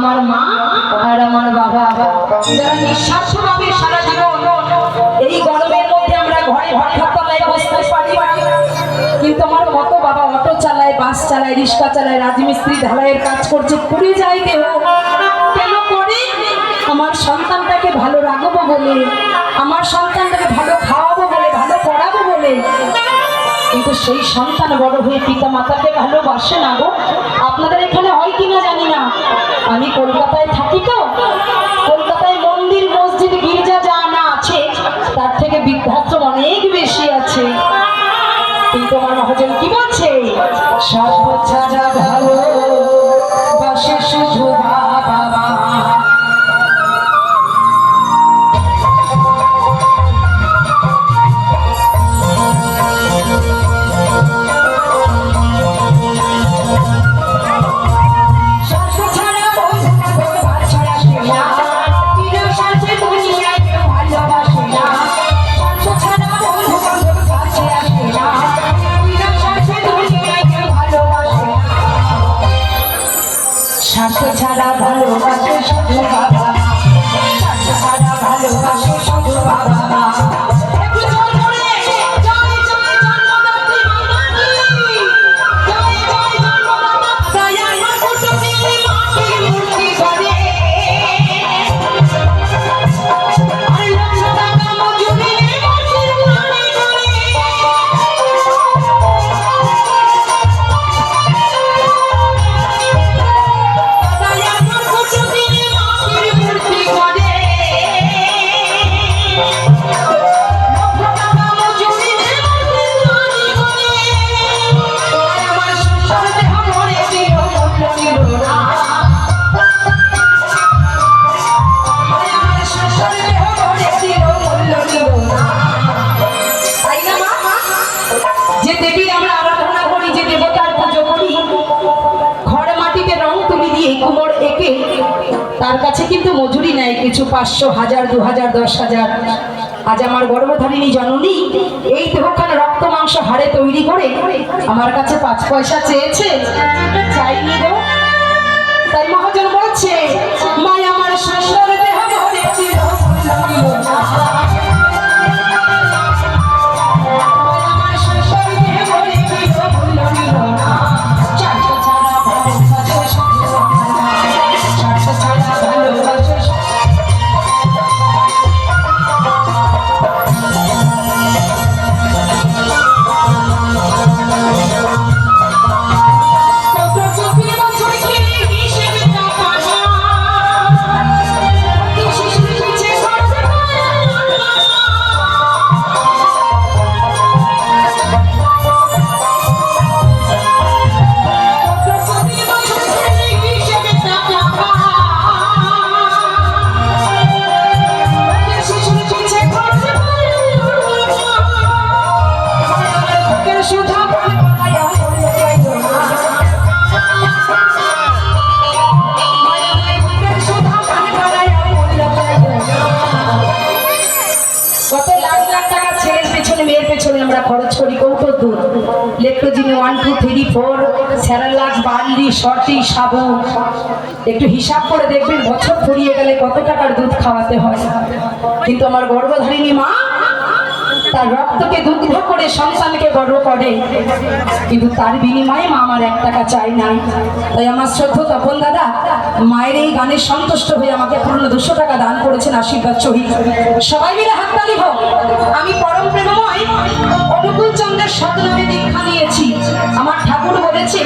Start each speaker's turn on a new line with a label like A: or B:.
A: আমার মা আর আমার বাবা, যারা নিঃস্বার্থভাবে সারা জীবন এই গরমের মধ্যে আমরা ঘরে হঠাৎ তলায় বসতে পারি, কিন্তু আমার মতো বাবা অটো চালায়, বাস চালায়, রিক্সা চালায়, রাজমিস্ত্রি ঢালাইয়ের কাজ করছে, পুড়ে যায় দেহ। কেন করে? আমার সন্তানটাকে ভালো রাখবো বলে, আমার সন্তানটাকে ভালো খাওয়াবো বলে, ভালো পড়াবো বলে। কিন্তু সেই সন্তান বড় হয়ে পিতা মাতাকে ভালোবাসে না গো। আপনাদের এখানে হয় কিনা জানি না, আমি কলকাতায় থাকি তো, কলকাতায় মন্দির মসজিদ গির্জা যা না আছে তার থেকে বৃদ্ধাশ্রম অনেক বেশি আছে। কিন্তু আমার মহাজন কি বলছে, সব ছাড়া ভালো বাসে শুধু বাবা মা। স্বার্থ ছাড়া ভালোবাসে শুধু বাবা, স্বার্থ ছাড়া ভালোবাসে শুধু বাবা মা। তার কাছে কিন্তু মজুরি নেয় কিছু, 500, 1000, 2000, 10,000। আজ আমার গর্ভধারিণী জননী এই দেহখানা রক্ত মাংস হাড়ে তৈরি করে আমার কাছে 5 পয়সা চেয়েছে, চাইনি গো। তাই মহাজন বলছে, মা আমার শ্বশুর দেহ ভরে ছিল খরচ করি। কৌটো দুধ, লেক্টোজিনে 1, 2, 3, 4, স্যারালাক্স, বার্লি, শর্টি, সাবু, একটু হিসাব করে দেখবেন বছর ফুরিয়ে গেলে কত টাকার দুধ খাওয়াতে হয়। কিন্তু আমার গর্ভধারিণী মা তার রক্তকে দুগ্ধ করে সন্তানকে বড় করে, কিন্তু তার বিনিময়ে মা আমার 1 টাকা চাই নাই। তাই আমার শ্রদ্ধা তপন দাদা মায়ের এই গানে সন্তুষ্ট হয়ে আমাকে পুরনো 200 টাকা দান করেছেন আশীর্বাদ সহিত। সবাই মিলে হাততালি হোক। আমি পরম প্রেমময় অনুকূল চন্দ্রের সৎনামে দীক্ষা নিয়েছি। আমার ঠাকুর বলেছে